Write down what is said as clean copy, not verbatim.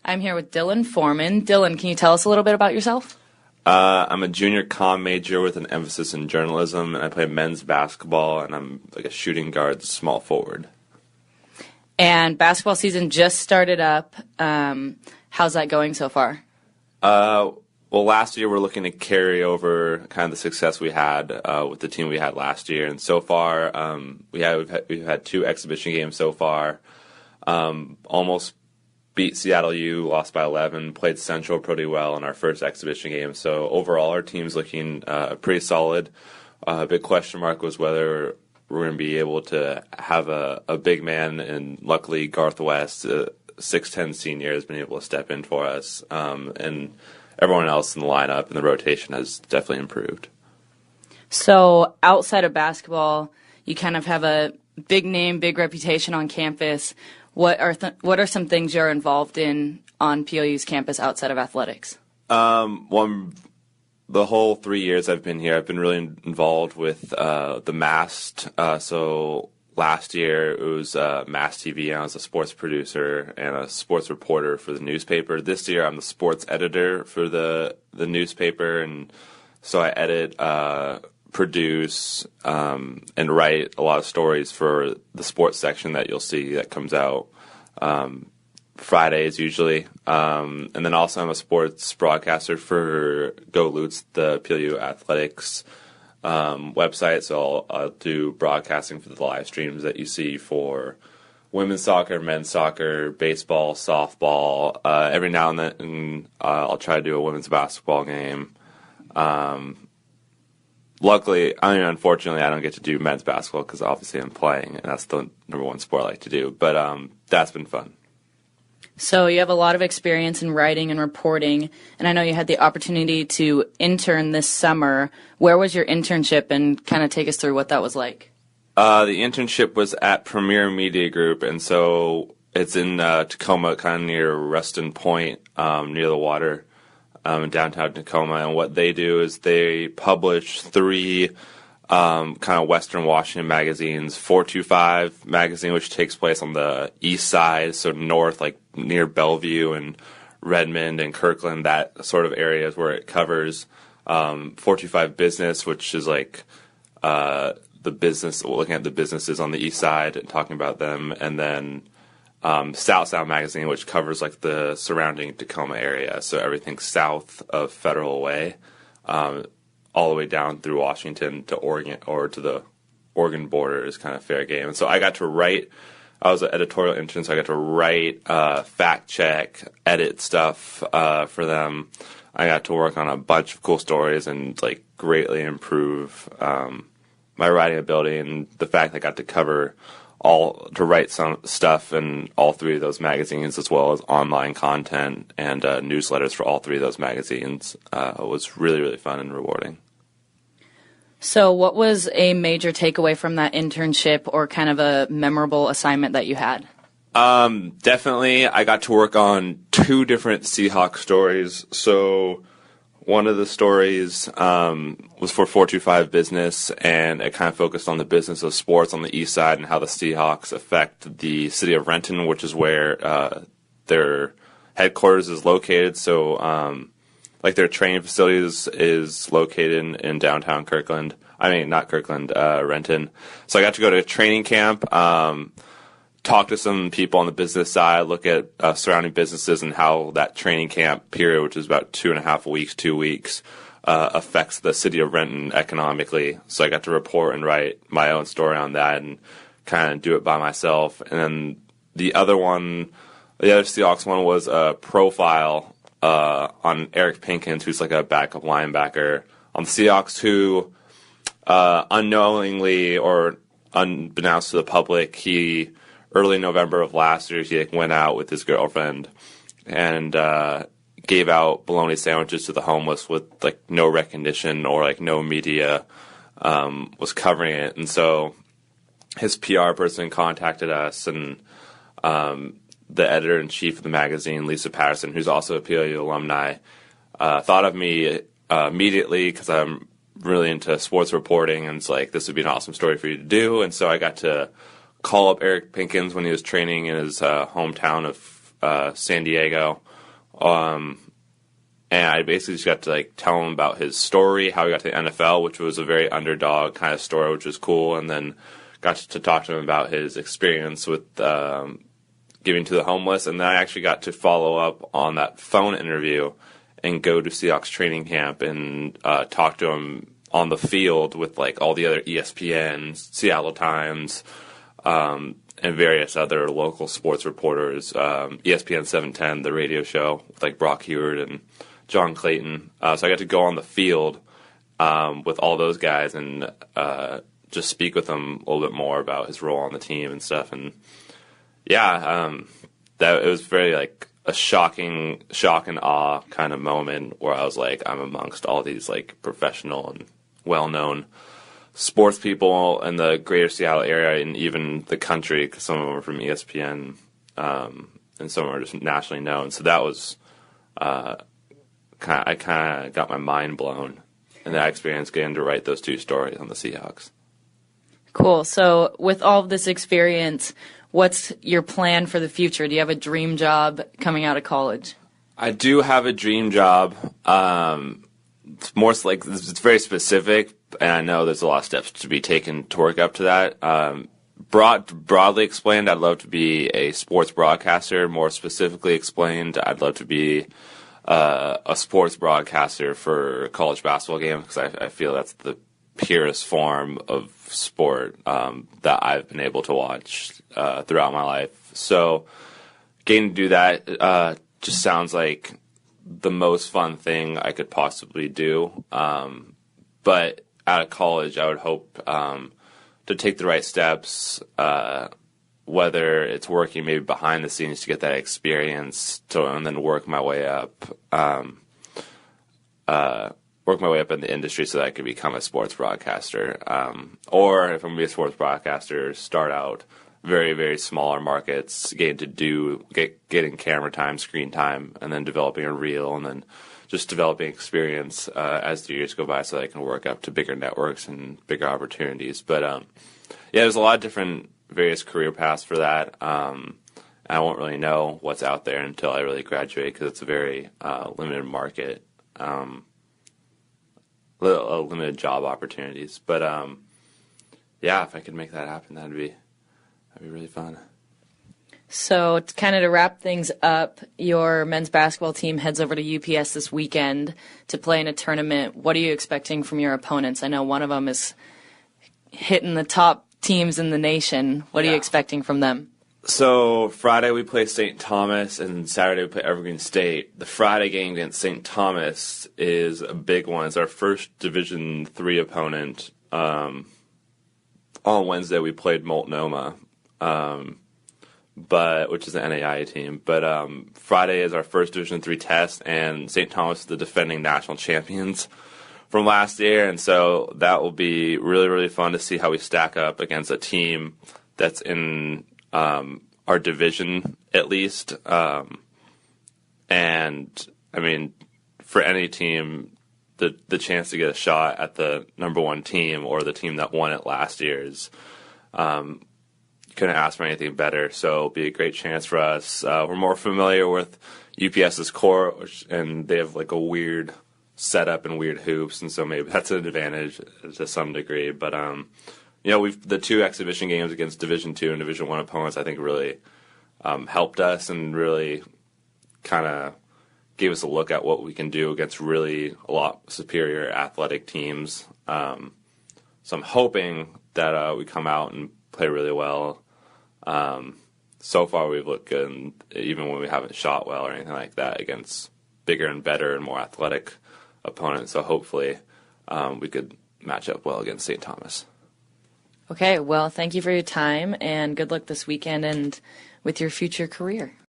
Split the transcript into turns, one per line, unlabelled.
I'm here with Dylan Foreman. Dylan, can you tell us a little bit about yourself?
I'm a junior comm major with an emphasis in journalism, and I play men's basketball, and I'm like a shooting guard, small forward.
And basketball season just started up. How's that going so far?
Well, last year we're looking to carry over kind of the success we had with the team we had last year, and so far we've had 2 exhibition games so far. Almost beat Seattle U, lost by 11, played Central pretty well in our first exhibition game. So overall, our team's looking pretty solid. A big question mark was whether we're going to be able to have a big man, and luckily Garth West, a 6'10" senior, has been able to step in for us. And everyone else in the lineup and the rotation has definitely improved.
So outside of basketball, you kind of have a big name, big reputation on campus. What are some things you're involved in on POU's campus outside of athletics?
The whole 3 years I've been here, I've been really involved with the MAST. So last year it was MAST TV, and I was a sports producer and a sports reporter for the newspaper. This year I'm the sports editor for the newspaper, and so I edit, produce, and write a lot of stories for the sports section that you'll see that comes out Fridays usually. And then also I'm a sports broadcaster for Go Lutes, the PLU athletics website. So I'll do broadcasting for the live streams that you see for women's soccer, men's soccer, baseball, softball. Every now and then I'll try to do a women's basketball game. Unfortunately, I don't get to do men's basketball because obviously I'm playing, and that's the number one sport I like to do. But that's been fun.
So you have a lot of experience in writing and reporting, and I know you had the opportunity to intern this summer. Where was your internship, and kind of take us through what that was like?
The internship was at Premier Media Group, and so it's in Tacoma, kind of near Ruston Point, near the water. In downtown Tacoma, and what they do is they publish 3 kind of Western Washington magazines. 425 magazine, which takes place on the east side, so north, like near Bellevue and Redmond and Kirkland, that sort of areas where it covers. 425 Business, which is like the business, looking at the businesses on the east side and talking about them, and then South Sound magazine, which covers like the surrounding Tacoma area, so everything south of Federal Way, all the way down through Washington to Oregon, or to the Oregon border is kind of fair game. And so I got to write. I was an editorial intern, so I got to write, fact check, edit stuff for them. I got to work on a bunch of cool stories and like greatly improve my writing ability, and the fact that I got to write some stuff in all 3 of those magazines, as well as online content and newsletters for all 3 of those magazines, was really, really fun and rewarding.
So what was a major takeaway from that internship, or kind of a memorable assignment that you had?
Definitely, I got to work on 2 different Seahawks stories. So one of the stories was for 425 Business, and it kind of focused on the business of sports on the east side and how the Seahawks affect the city of Renton, which is where their headquarters is located. So, like their training facilities is located in downtown Kirkland. I mean, not Kirkland, Renton. So I got to go to a training camp, talk to some people on the business side, look at surrounding businesses and how that training camp period, which is about 2.5 weeks, 2 weeks, affects the city of Renton economically. So I got to report and write my own story on that and kind of do it by myself. And then the other Seahawks one was a profile on Eric Pinkins, who's like a backup linebacker on the Seahawks, who unknowingly or unbeknownst to the public, early November of last year, he went out with his girlfriend and gave out bologna sandwiches to the homeless with like no recognition, or like no media was covering it. And so his PR person contacted us, and the editor-in-chief of the magazine, Lisa Patterson, who's also a PLU alumni, thought of me immediately because I'm really into sports reporting, and it's like, this would be an awesome story for you to do. And so I got to call up Eric Pinkins when he was training in his hometown of San Diego, And I basically just got to like tell him about his story, how he got to the NFL, which was a very underdog kind of story, which was cool. And then got to talk to him about his experience with giving to the homeless. And then I actually got to follow up on that phone interview and go to Seahawks training camp and talk to him on the field with like all the other ESPN, Seattle Times, and various other local sports reporters, ESPN 710, the radio show with like Brock Heward and John Clayton. So I got to go on the field with all those guys and just speak with him a little bit more about his role on the team and stuff. And yeah, that it was very like a shock and awe kind of moment where I was like, I'm amongst all these like professional and well-known sports people in the greater Seattle area and even the country, because some of them are from ESPN and some are just nationally known. So that was I kind of got my mind blown in that experience getting to write those two stories on the Seahawks.
Cool. So with all of this experience, what's your plan for the future? Do you have a dream job coming out of college?
I do have a dream job. It's more like it's very specific, and I know there's a lot of steps to be taken to work up to that. Broadly explained, I'd love to be a sports broadcaster. More specifically explained, I'd love to be a sports broadcaster for a college basketball game, because I feel that's the purest form of sport that I've been able to watch throughout my life. So getting to do that just sounds like the most fun thing I could possibly do. But out of college, I would hope to take the right steps, whether it's working maybe behind the scenes to get that experience, and then work my way up in the industry so that I could become a sports broadcaster. Or if I'm going to be a sports broadcaster, start out very, very smaller markets, getting camera time, screen time, and then developing a reel, and then just developing experience as the years go by so that I can work up to bigger networks and bigger opportunities. But yeah, there's a lot of different various career paths for that. I won't really know what's out there until I really graduate, because it's a very limited market, limited job opportunities. But yeah, if I could make that happen, that'd be really fun.
So kind of to wrap things up, your men's basketball team heads over to UPS this weekend to play in a tournament. What are you expecting from your opponents? I know one of them is hitting the top teams in the nation. What are you expecting from them?
So Friday we play St. Thomas, and Saturday we play Evergreen State. The Friday game against St. Thomas is a big one. It's our first Division III opponent. On Wednesday we played Multnomah, which is an NAIA team. But Friday is our first Division III test, and St. Thomas is the defending national champions from last year, and so that will be really, really fun to see how we stack up against a team that's in our division, at least. And, I mean, for any team, the chance to get a shot at the number one team or the team that won it last year is couldn't ask for anything better. So it'll be a great chance for us. We're more familiar with UPS's court, and they have like a weird setup and weird hoops, and so maybe that's an advantage to some degree. But the two exhibition games against Division II and Division I opponents, I think, really helped us and really kind of gave us a look at what we can do against really a lot superior athletic teams. So I'm hoping that we come out and play really well. So far we've looked good, and even when we haven't shot well or anything like that, against bigger and better and more athletic opponents. So hopefully we could match up well against St. Thomas.
Okay, well, thank you for your time, and good luck this weekend and with your future career.